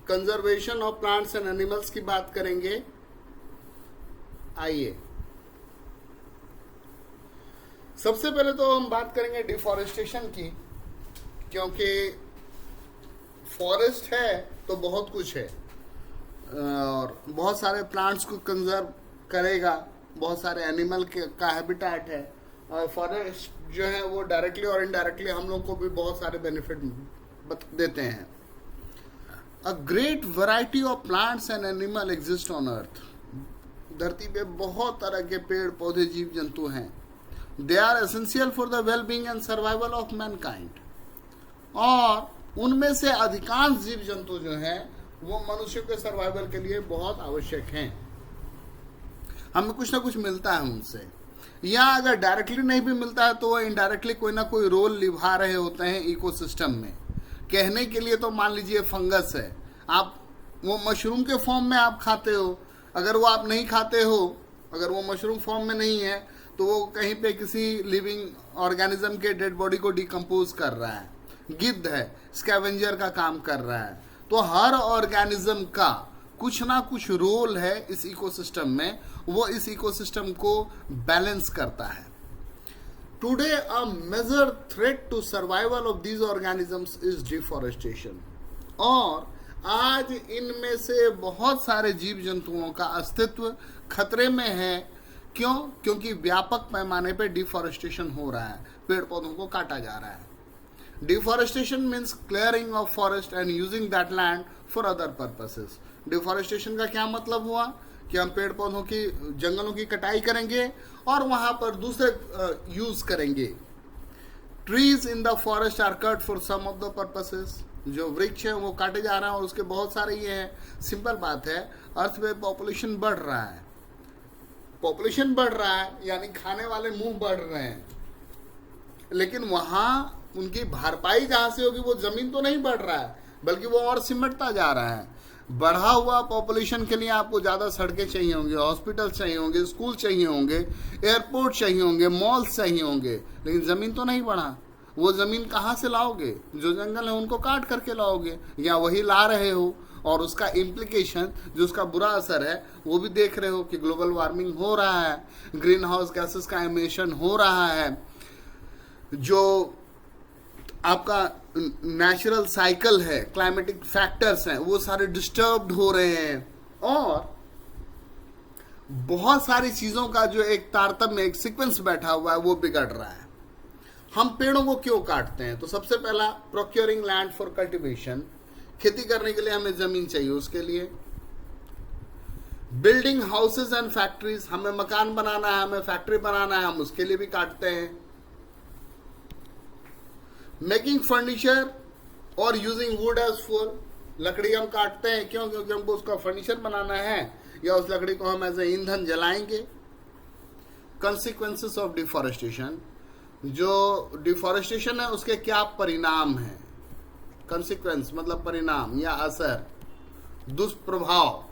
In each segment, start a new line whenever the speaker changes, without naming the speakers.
Conservation of plants and animals की बात करेंगे। आइए, सबसे पहले तो हम बात करेंगे डिफॉरेस्टेशन की, क्योंकि फॉरेस्ट है तो बहुत कुछ है और बहुत सारे प्लांट्स को कंजर्व करेगा, बहुत सारे एनिमल का हैबिटेट है, और फॉरेस्ट जो है वो डायरेक्टली और इनडायरेक्टली हम लोग को भी बहुत सारे बेनिफिट देते हैं। A great variety of plants and animal exist on earth. धरती पे बहुत तरह के पेड़ पौधे जीव जंतु हैं। They are essential for the well being and survival of mankind. और उनमें से अधिकांश जीव जंतु जो हैं वो मनुष्य के सर्वाइवल के लिए बहुत आवश्यक हैं। हमें कुछ ना कुछ मिलता है उनसे, या अगर डायरेक्टली नहीं भी मिलता है तो वो इनडायरेक्टली कोई ना कोई रोल निभा रहे होते हैं इकोसिस्टम में। कहने के लिए तो मान लीजिए फंगस है, आप वो मशरूम के फॉर्म में आप खाते हो, अगर वो आप नहीं खाते हो, अगर वो मशरूम फॉर्म में नहीं है तो वो कहीं पे किसी लिविंग ऑर्गेनिज्म के डेड बॉडी को डिकम्पोज कर रहा है। गिद्ध है, स्कैवेंजर का काम कर रहा है। तो हर ऑर्गेनिज्म का कुछ ना कुछ रोल है इस इकोसिस्टम में, वो इस इकोसिस्टम को बैलेंस करता है। Today a major threat to survival of these organisms is deforestation. और आज इनमें से बहुत सारे जीव जंतुओं का अस्तित्व खतरे में है। क्यों? क्योंकि व्यापक पैमाने पर डिफॉरेस्टेशन हो रहा है, पेड़ पौधों को काटा जा रहा है। Deforestation means clearing of forest and using that land for other purposes. Deforestation का क्या मतलब हुआ कि हम पेड़ पौधों की, जंगलों की कटाई करेंगे और वहां पर दूसरे यूज करेंगे। Trees in the forest are cut for some of the purposes. जो वृक्ष है वो काटे जा रहे हैं और उसके बहुत सारे ये हैं। सिंपल बात है, अर्थ पे पॉपुलेशन बढ़ रहा है, पॉपुलेशन बढ़ रहा है यानी खाने वाले मुंह बढ़ रहे हैं, लेकिन वहां उनकी भरपाई जहां से होगी वो जमीन तो नहीं बढ़ रहा है, बल्कि वो और सिमटता जा रहा है। बढ़ा हुआ पॉपुलेशन के लिए आपको ज्यादा सड़कें चाहिए होंगी, हॉस्पिटल चाहिए होंगे, स्कूल चाहिए होंगे, एयरपोर्ट चाहिए होंगे, मॉल्स चाहिए होंगे, लेकिन जमीन तो नहीं बढ़ा। वो जमीन कहाँ से लाओगे? जो जंगल है उनको काट करके लाओगे, या वही ला रहे हो। और उसका इम्प्लीकेशन, जो उसका बुरा असर है वो भी देख रहे हो कि ग्लोबल वार्मिंग हो रहा है, ग्रीन हाउस गैसेस का एमिशन हो रहा है, जो आपका नेचुरल साइकिल है, क्लाइमेटिक फैक्टर्स हैं, वो सारे डिस्टर्ब्ड हो रहे हैं। और बहुत सारी चीजों का जो एक तारतम्य, एक सीक्वेंस बैठा हुआ है वो बिगड़ रहा है। हम पेड़ों को क्यों काटते हैं? तो सबसे पहला, प्रोक्योरिंग लैंड फॉर कल्टीवेशन। खेती करने के लिए हमें जमीन चाहिए, उसके लिए। बिल्डिंग हाउसेज एंड फैक्ट्रीज, हमें मकान बनाना है, हमें फैक्ट्री बनाना है, हम उसके लिए भी काटते हैं। मेकिंग फर्नीचर और यूजिंग वुड एज फूल, लकड़ी हम काटते हैं क्यों? क्योंकि हमको उसका फर्नीचर बनाना है, या उस लकड़ी को हम एज ए ईंधन जलाएंगे। कंसिक्वेंसेस ऑफ डिफॉरेस्टेशन, जो डिफॉरेस्टेशन है उसके क्या परिणाम हैं? कंसिक्वेंस मतलब परिणाम या असर, दुष्प्रभाव।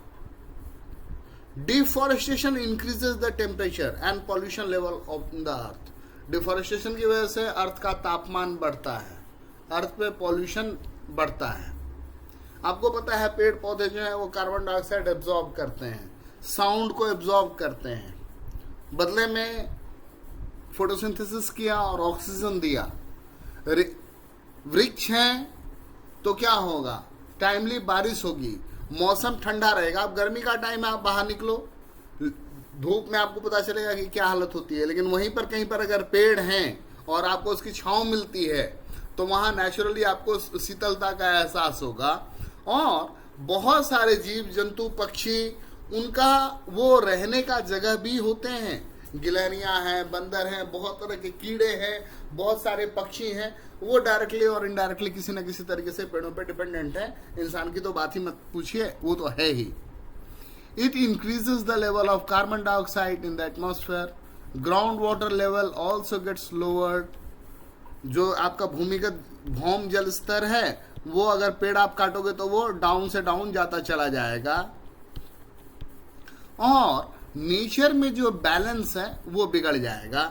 Deforestation increases the temperature and pollution level of the earth. Deforestation की वजह से अर्थ का तापमान बढ़ता है, अर्थ पे पॉल्यूशन बढ़ता है। आपको पता है पेड़ पौधे जो है वो कार्बन डाइऑक्साइड एब्जॉर्ब करते हैं, साउंड को एब्जॉर्ब करते हैं, बदले में फोटोसिंथेसिस किया और ऑक्सीजन दिया। वृक्ष हैं तो क्या होगा? टाइमली बारिश होगी, मौसम ठंडा रहेगा। अब गर्मी का टाइम है, आप बाहर निकलो, धूप में आपको पता चलेगा कि क्या हालत होती है, लेकिन वहीं पर कहीं पर अगर पेड़ हैं और आपको उसकी छांव मिलती है तो वहां नेचुरली आपको शीतलता का एहसास होगा। और बहुत सारे जीव जंतु, पक्षी, उनका वो रहने का जगह भी होते हैं। गिलहरियां हैं, बंदर हैं, बहुत तरह के कीड़े हैं, बहुत सारे पक्षी हैं, वो डायरेक्टली और इनडायरेक्टली किसी न किसी तरीके से पेड़ों पे डिपेंडेंट है। इंसान की तो बात ही मत पूछिए, वो तो है ही। It increases the level of carbon dioxide in the atmosphere. Groundwater level also gets lowered. जो आपका भूमिगत भौम जल स्तर है वो अगर पेड़ आप काटोगे तो वो डाउन से डाउन जाता चला जाएगा। और नेचर में जो बैलेंस है वो बिगड़ जाएगा।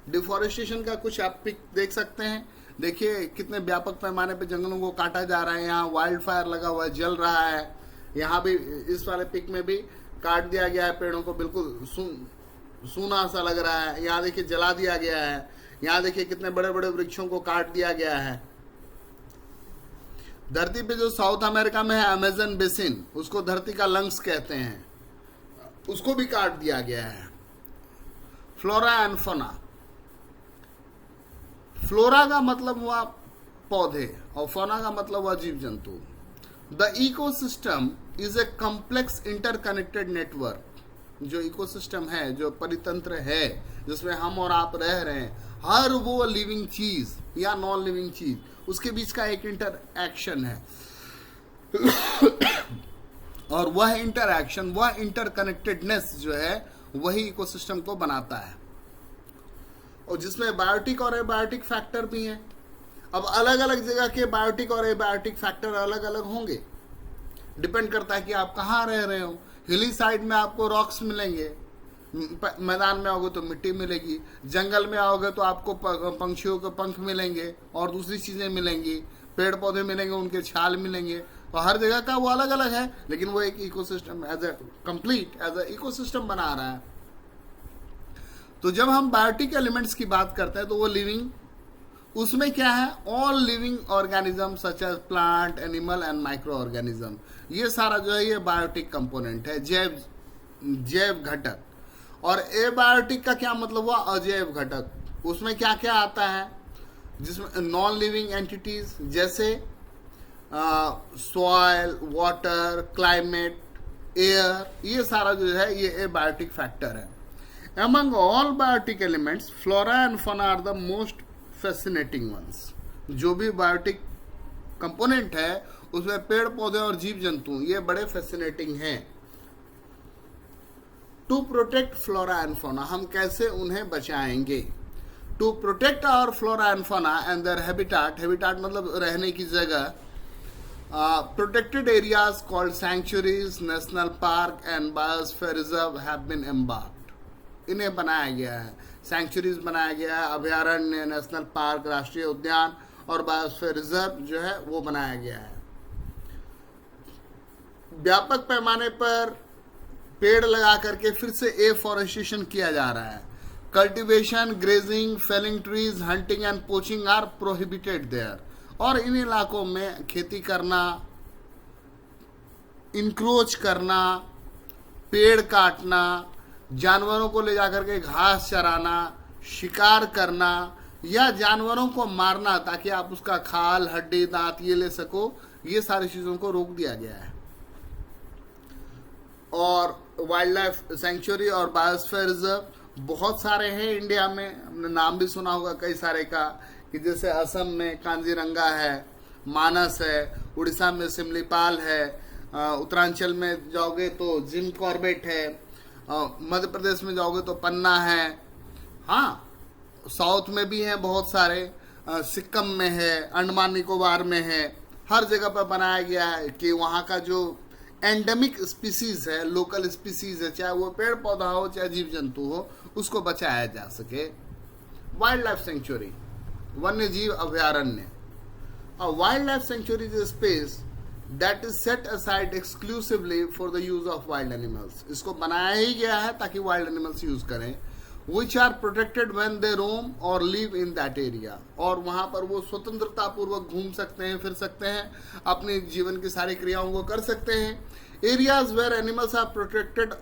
डिफॉरेस्टेशन का कुछ आप पिक देख सकते हैं। देखिए कितने व्यापक पैमाने पे जंगलों को काटा जा रहा है, यहाँ वाइल्ड फायर लगा हुआ है, जल रहा है। यहाँ भी इस वाले पिक में भी काट दिया गया है पेड़ों को, बिल्कुल सूना सा लग रहा है। यहाँ देखिए जला दिया गया है। यहाँ देखिए कितने बड़े बड़े वृक्षों को काट दिया गया है। धरती पे जो साउथ अमेरिका में है अमेजन बेसिन, उसको धरती का लंग्स कहते हैं, उसको भी काट दिया गया है। फ्लोरा एंड फोना, फ्लोरा का मतलब हुआ पौधे और फोना का मतलब हुआ जीव जंतु। The ecosystem is a complex interconnected network. जो इकोसिस्टम है, जो परितंत्र है जिसमें हम और आप रह रहे हैं, हर वो लिविंग चीज या नॉन लिविंग चीज, उसके बीच का एक इंटरएक्शन है। और वह इंटरएक्शन, वह इंटरकनेक्टेडनेस जो है, वही इकोसिस्टम को बनाता है, और जिसमें बायोटिक और एबायोटिक फैक्टर भी हैं। अब अलग अलग जगह के बायोटिक और एबायोटिक फैक्टर अलग अलग होंगे, डिपेंड करता है कि आप कहाँ रह रहे हो। हिली साइड में आपको रॉक्स मिलेंगे, मैदान में आओगे तो मिट्टी मिलेगी, जंगल में आओगे तो आपको पंछियों के पंख मिलेंगे और दूसरी चीजें मिलेंगी, पेड़ पौधे मिलेंगे, उनके छाल मिलेंगे। तो हर जगह का वो अलग अलग है, लेकिन वो एक ecosystem as a complete as a ecosystem बना रहा है। तो जब हम बायोटिक एलिमेंट्स की बात करते हैं तो वो लिविंग, उसमें क्या है, all living organism such as plant, animal and microorganism, ये सारा जो है ये बायोटिक कंपोनेंट है, जैव घटक। और एबायोटिक का क्या मतलब हुआ, अजैव घटक। उसमें क्या क्या आता है, जिसमें नॉन लिविंग एंटिटीज जैसे सॉइल, वाटर, क्लाइमेट, एयर, ये सारा जो है ये एबायोटिक फैक्टर है। Among all biotic elements, flora and fauna are the most fascinating ones. जो भी बायोटिक कंपोनेंट है उसमें पेड़ पौधे और जीव जंतु ये बड़े फैसिनेटिंग हैं। To protect flora and fauna, हम कैसे उन्हें बचाएंगे। To protect our flora and fauna and their habitat, habitat मतलब रहने की जगह, protected areas called sanctuaries, national park and biosphere reserve have been embarked. इन्हें बनाया गया है, सैंक्चुरीज बनाया गया है, अभयारण्य, नेशनल पार्क, राष्ट्रीय उद्यान और बायोस्फीयर रिजर्व जो है वो बनाया गया है। व्यापक पैमाने पर पेड़ लगा करके फिर से एफॉरेस्टेशन किया जा रहा है। Cultivation, grazing, felling trees, hunting and poaching are prohibited there. और इन इलाकों में खेती करना, इंक्रोच करना, पेड़ काटना, जानवरों को ले जाकर के घास चराना, शिकार करना या जानवरों को मारना ताकि आप उसका खाल, हड्डी, दांत ये ले सको, ये सारी चीजों को रोक दिया गया है। और वाइल्ड लाइफ सेंचुरी और बायोस्फीयर रिजर्व बहुत सारे हैं इंडिया में, हमने नाम भी सुना होगा कई सारे का, कि जैसे असम में कांजीरंगा है, मानस है, उड़ीसा में सिमलीपाल है, उत्तरांचल में जाओगे तो जिम कॉर्बेट है, मध्य प्रदेश में जाओगे तो पन्ना है, हाँ साउथ में भी हैं बहुत सारे, सिक्किम में है, अंडमान निकोबार में है। हर जगह पर बनाया गया है कि वहाँ का जो एंडेमिक स्पीसीज है, लोकल स्पीसीज है, चाहे वो पेड़ पौधा हो चाहे जीव जंतु हो, उसको बचाया जा सके। वाइल्ड लाइफ सेंचुरी, वन्य जीव अभयारण्य। Wild life sanctuary is space that is set aside exclusively for the use of wild animals. इसको बनाया ही गया है ताकि wild animals यूज करें, which are protected when they roam or live in that area. और वहाँ पर वो स्वतंत्रता पूर्वक घूम सकते हैं, फिर सकते हैं, अपने जीवन की सारी क्रियाओं को कर सकते हैं। Areas where animals are protected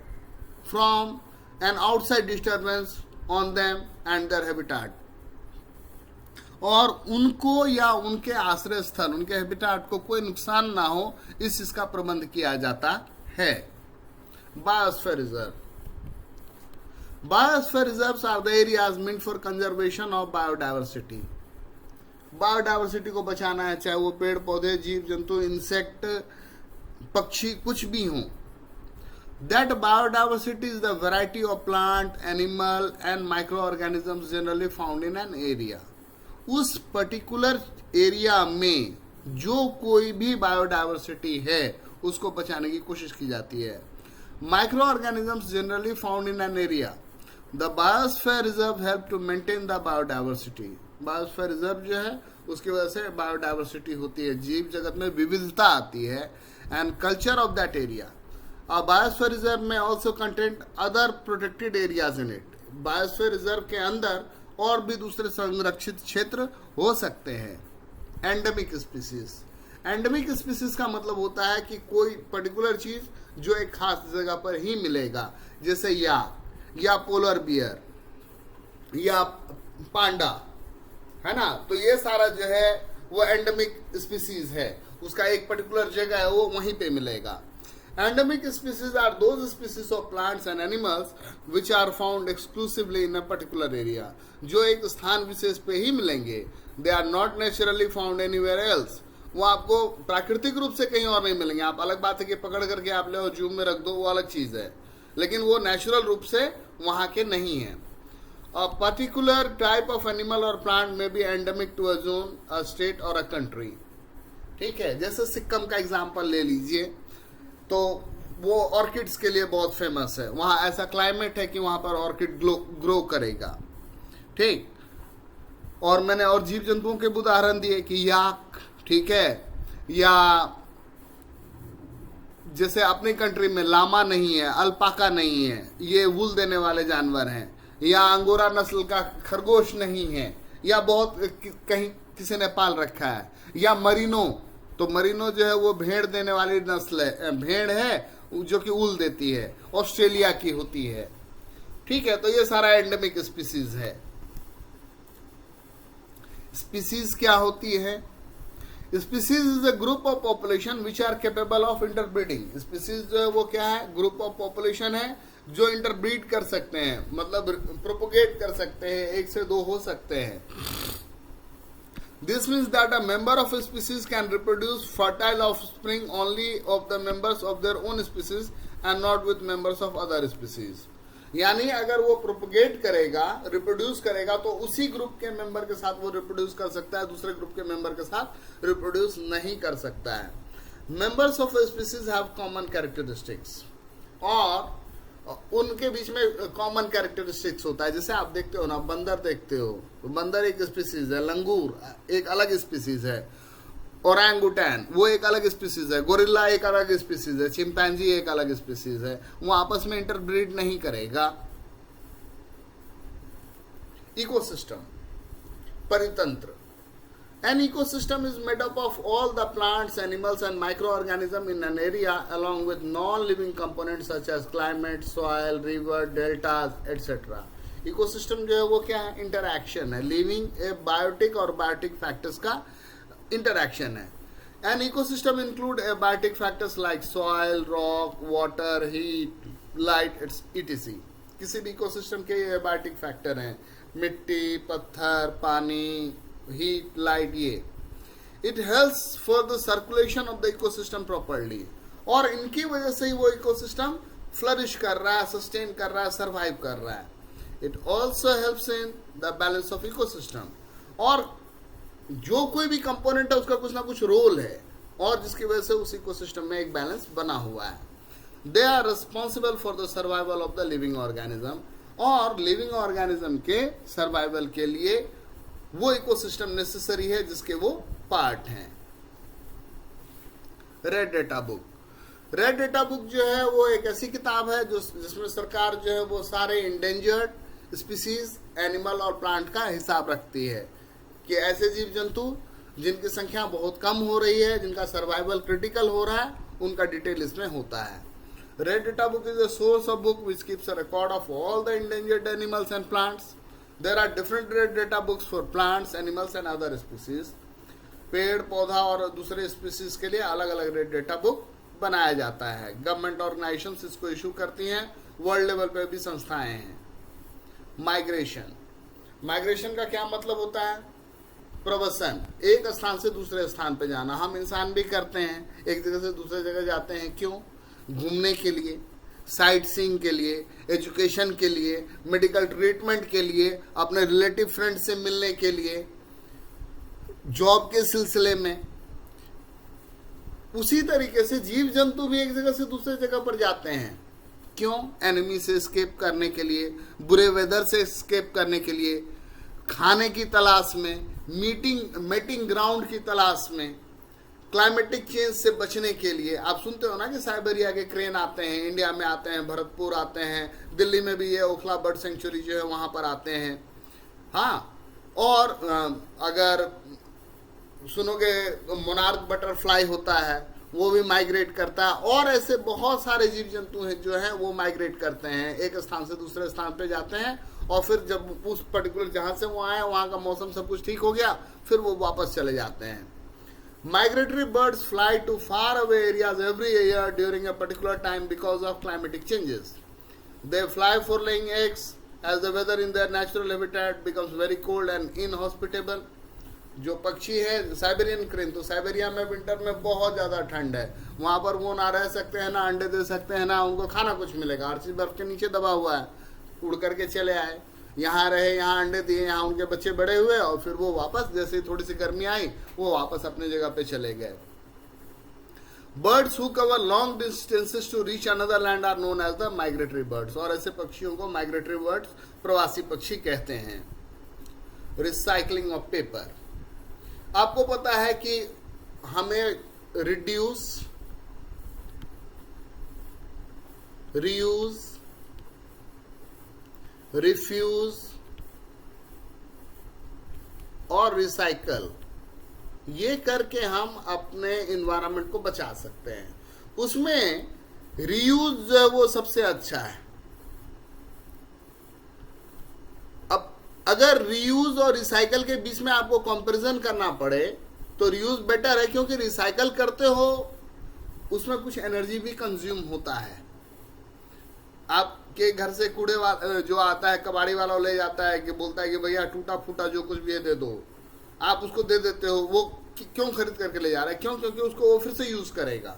from an outside disturbance on them and their habitat. और उनको या उनके आश्रय स्थल, उनके हैबिटाट को कोई नुकसान ना हो, इस चीज का प्रबंध किया जाता है। Biosphere reserve, biosphere reserves are the areas meant for conservation of biodiversity. Biodiversity को बचाना है, चाहे वो पेड़ पौधे, जीव जंतु, इंसेक्ट, पक्षी, कुछ भी हो। That biodiversity is the variety of plant, animal and micro organisms generally found in an area. उस पर्टिकुलर एरिया में जो कोई भी बायोडायवर्सिटी है उसको बचाने की कोशिश की जाती है। Microorganisms generally found in an area, the biosphere reserve help to maintain the biodiversity. Biosphere reserve जो है उसकी वजह से बायोडाइवर्सिटी होती है, जीव जगत में विविधता आती है, and culture of that area. Biosphere reserve में also content other protected areas in it. Biosphere reserve के अंदर और भी दूसरे संरक्षित क्षेत्र हो सकते हैं। Endemic species. एंडेमिक स्पीसीज का मतलब होता है कि कोई पर्टिकुलर चीज जो एक खास जगह पर ही मिलेगा, जैसे या पोलर बियर या पांडा, है ना। तो ये सारा जो है वो एंडेमिक स्पीसीज है, उसका एक पर्टिकुलर जगह है, वो वहीं पे मिलेगा। Endemic species are those species of plants and animals which are found exclusively in a particular area. जो एक स्थान विशेष पे ही मिलेंगे। They are not naturally found anywhere else. वो आपको प्राकृतिक रूप से कहीं और नहीं मिलेंगे। आप अलग बात है कि पकड़ करके आप ले और जू में रख दो, वो अलग चीज है, लेकिन वो नेचुरल रूप से वहां के नहीं है। A particular type of animal or plant may be endemic to a zone, a state or a country. ठीक है, जैसे सिक्किम का एग्जाम्पल ले लीजिए, तो वो ऑर्किड्स के लिए बहुत फेमस है। वहां ऐसा क्लाइमेट है कि वहां पर ऑर्किड ग्रो करेगा। ठीक, और मैंने और जीव जंतुओं के उदाहरण दिए कि याक, ठीक है, या जैसे अपनी कंट्री में लामा नहीं है, अल्पाका नहीं है, ये वूल देने वाले जानवर हैं, या अंगोरा नस्ल का खरगोश नहीं है, या बहुत कहीं किसी ने पाल रखा है, या मरीनो। तो मरीनो जो है वो भेड़ देने वाली नस्ल है, भेड़ है जो कि ऊल देती है, ऑस्ट्रेलिया की होती है। ठीक है, तो ये सारा एंडेमिक स्पीसीज है। स्पीसीज क्या होती है? Species is a group of population which are capable of interbreeding. Species जो है वो क्या है? ग्रुप ऑफ पॉपुलेशन है जो इंटरब्रीड कर सकते हैं, मतलब प्रोपोगेट कर सकते हैं, एक से दो हो सकते हैं। This means that a member of a species can reproduce fertile offspring only of the members of their own species and not with members of other species. यानी अगर वो प्रोपोगेट करेगा, रिप्रोड्यूस करेगा, तो उसी ग्रुप के मेंबर के साथ वो रिप्रोड्यूस कर सकता है, दूसरे ग्रुप के मेंबर के साथ रिप्रोड्यूस नहीं कर सकता है। Members of a species have common characteristics, और उनके बीच में कॉमन कैरेक्टरिस्टिक्स होता है। जैसे आप देखते हो ना, बंदर देखते हो, तो बंदर एक स्पीसीज है, लंगूर एक अलग स्पीसीज है, ओरंगुटैन वो एक अलग स्पीसीज है, गोरिल्ला एक अलग स्पीसीज है, चिंपैंजी एक अलग स्पीसीज है। वो आपस में इंटरब्रीड नहीं करेगा। Ecosystem, परितंत्र। An ecosystem is made up of all the plants, animals and microorganisms in an area along with non-living components such as climate, soil, river, deltas, etc. Ecosystem जो है वो क्या है? इंटरैक्शन है, लिविंग ए biotic और biotic factors का interaction है। An ecosystem include abiotic factors like soil, rock, water, heat, light, etc. किसी भी इकोसिस्टम के abiotic फैक्टर हैं, मिट्टी, पत्थर, पानी, हीट, लाइट। ये it helps for the circulation of the ecosystem properly, और इनकी वजह से ही वो इकोसिस्टम फ्लरिश कर रहा है, सस्टेन कर रहा है, सर्वाइव कर रहा है। It also helps in the balance of ecosystem, और जो कोई भी कंपोनेंट है उसका कुछ ना कुछ रोल है, और जिसकी वजह से उस इकोसिस्टम में एक बैलेंस बना हुआ है। They are responsible for the survival of the living organism, और लिविंग ऑर्गेनिज्म के सर्वाइवल के लिए वो इकोसिस्टम नेसेसरी है जिसके वो पार्ट हैं। Red data book. Red data book जो है वो एक ऐसी किताब है जिसमें सरकार जो है वो सारे इंडेंजर्ड स्पीसीज, एनिमल और प्लांट का हिसाब रखती है कि ऐसे जीव जंतु जिनकी संख्या बहुत कम हो रही है, जिनका सर्वाइवल क्रिटिकल हो रहा है, उनका डिटेल इसमें होता है। Red data book is a source of book which keeps a record of all the endangered animals and plants. There are different red data books for plants, animals and other species. पेड़ पौधा और दूसरे species के लिए अलग अलग red data book बनाया जाता है। गवर्नमेंट ऑर्गेनाइजेशंस इसको इशू करती हैं, वर्ल्ड लेवल पे भी संस्थाएं हैं। माइग्रेशन। माइग्रेशन का क्या मतलब होता है? प्रवसन, एक स्थान से दूसरे स्थान पे जाना। हम इंसान भी करते हैं, एक जगह से दूसरे जगह जाते हैं। क्यों? घूमने के लिए, साइट सीइंग के लिए, एजुकेशन के लिए, मेडिकल ट्रीटमेंट के लिए, अपने रिलेटिव फ्रेंड से मिलने के लिए, जॉब के सिलसिले में। उसी तरीके से जीव जंतु भी एक जगह से दूसरे जगह पर जाते हैं। क्यों? एनिमी से एस्केप करने के लिए, बुरे वेदर से एस्केप करने के लिए, खाने की तलाश में, मीटिंग ग्राउंड की तलाश में, क्लाइमेटिक चेंज से बचने के लिए। आप सुनते हो ना कि साइबेरिया के क्रेन आते हैं, इंडिया में आते हैं, भरतपुर आते हैं, दिल्ली में भी ये ओखला बर्ड सेंचुरी जो है वहां पर आते हैं। हाँ, और अगर सुनोगे मोनार्क बटरफ्लाई होता है, वो भी माइग्रेट करता है, और ऐसे बहुत सारे जीव जंतु हैं जो हैं वो माइग्रेट करते हैं, एक स्थान से दूसरे स्थान पे जाते हैं, और फिर जब उस पर्टिकुलर जहां से वो आए वहां का मौसम सब कुछ ठीक हो गया, फिर वो वापस चले जाते हैं। Migratory birds fly to far away areas every year during a particular time because of climatic changes. They fly for laying eggs as the weather in their natural habitat becomes very cold and inhospitable. जो पक्षी है Siberian crane, तो Siberia में winter में बहुत ज़्यादा ठंड है, वहाँ पर वो ना रह सकते हैं, ना अंडे दे सकते हैं, ना उनको खाना कुछ मिलेगा, हर चीज़ बर्फ के नीचे दबा हुआ है। उड़ करके चले आए, यहाँ रहे, यहाँ अंडे दिए, यहाँ उनके बच्चे बड़े हुए, और फिर वो वापस जैसे थोड़ी सी गर्मी आई वो वापस अपने जगह पे चले गए। Birds who cover long distances to reach another land are known as the migratory birds, और ऐसे पक्षियों को माइग्रेटरी बर्ड्स, प्रवासी पक्षी कहते हैं। रिसाइकलिंग ऑफ पेपर, आपको पता है कि हमें रिड्यूस, रीयूज, रिफ्यूज और रिसाइकल, ये करके हम अपने इन्वायरमेंट को बचा सकते हैं। उसमें रीयूज जो है वो सबसे अच्छा है। अब अगर रीयूज और रिसाइकल के बीच में आपको कंपैरिजन करना पड़े तो रीयूज बेटर है, क्योंकि रिसाइकल करते हो उसमें कुछ एनर्जी भी कंज्यूम होता है। आपके घर से कूड़े वाला जो आता है, कबाड़ी वाला ले जाता है कि बोलता है कि भैया टूटा फूटा जो कुछ भी है दे दो, आप उसको दे देते हो। वो क्यों खरीद करके ले जा रहा है? क्यों? क्योंकि उसको वो फिर से यूज करेगा,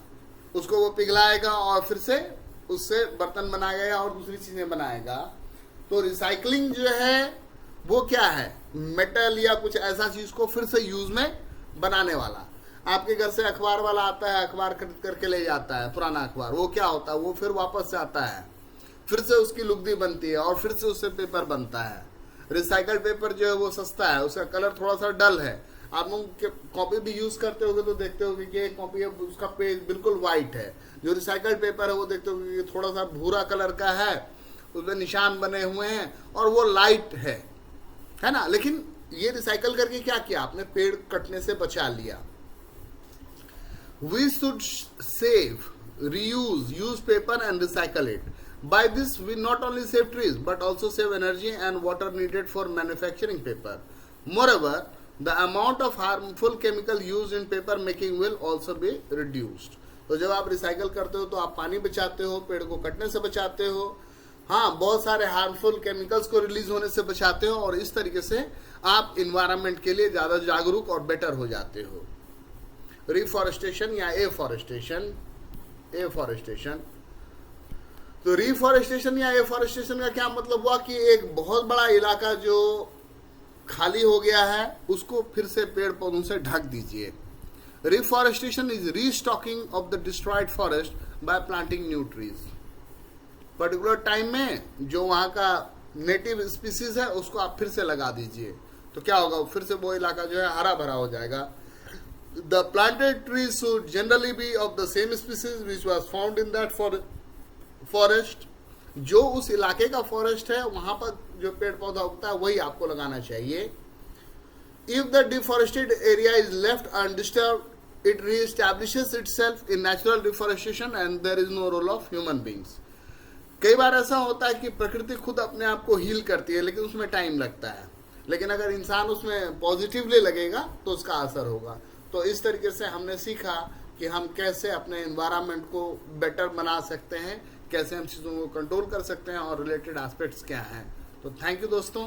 उसको वो पिघलाएगा और फिर से उससे बर्तन बनाएगा और दूसरी चीजें बनाएगा। तो रिसाइकलिंग जो है वो क्या है? मेटल या कुछ ऐसा चीज को फिर से यूज में बनाने वाला। आपके घर से अखबार वाला आता है, अखबार खरीद करके ले जाता है, पुराना अखबार, वो क्या होता है? वो फिर वापस से आता है, फिर से उसकी लुगदी बनती है और फिर से उससे पेपर बनता है। रिसाइकल्ड पेपर जो है वो सस्ता है, उसका कलर थोड़ा सा डल है। आप लोग कॉपी भी यूज करते होगे तो देखते होगे कि एक कॉपी है उसका पेज बिल्कुल व्हाइट है। जो रिसाइकल्ड पेपर है वो देखते होगे कि थोड़ा सा भूरा कलर का है, उसमें निशान बने हुए हैं और वो लाइट है ना। लेकिन ये रिसाइकल करके क्या किया आपने? पेड़ कटने से बचा लिया। We should save, reuse, use paper and recycle it. By this we not only save trees but also save energy and water needed for manufacturing paper. Moreover, the amount of harmful chemical used in paper making will also be reduced. तो जब आप recycle करते हो तो आप पानी बचाते हो, पेड़ को कटने से बचाते हो, हाँ, बहुत सारे हार्मफुल केमिकल्स को रिलीज होने से बचाते हो, और इस तरीके से आप इन्वायरमेंट के लिए ज्यादा जागरूक और बेटर हो जाते हो। रिफॉरेस्टेशन या एफॉरेस्टेशन, तो रिफॉरेस्टेशन या एफॉरेस्टेशन का क्या मतलब हुआ कि एक बहुत बड़ा इलाका जो खाली हो गया है उसको फिर से पेड़ पौधों से ढक दीजिए। Reforestation is restocking of the destroyed forest by planting new trees. Particular time में जो वहां का नेटिव स्पीसीज है उसको आप फिर से लगा दीजिए, तो क्या होगा? फिर से वो इलाका जो है हरा भरा हो जाएगा। The planted trees should generally be of the same species which was found in that forest. जो उस इलाके का फॉरेस्ट है वहां पर जो पेड़ पौधा उगता है वही आपको लगाना चाहिए। If the deforested area is left undisturbed, it reestablishes itself in natural deforestation and there is no role of human beings. कई बार ऐसा होता है कि प्रकृति खुद अपने आप को हील करती है, लेकिन उसमें टाइम लगता है। लेकिन अगर इंसान उसमें पॉजिटिवली लगेगा तो उसका असर होगा। तो इस तरीके से हमने सीखा कि हम कैसे अपने एनवायरनमेंट को बेटर बना सकते हैं, कैसे हम चीज़ों को कंट्रोल कर सकते हैं और रिलेटेड एस्पेक्ट्स क्या हैं। तो थैंक यू दोस्तों।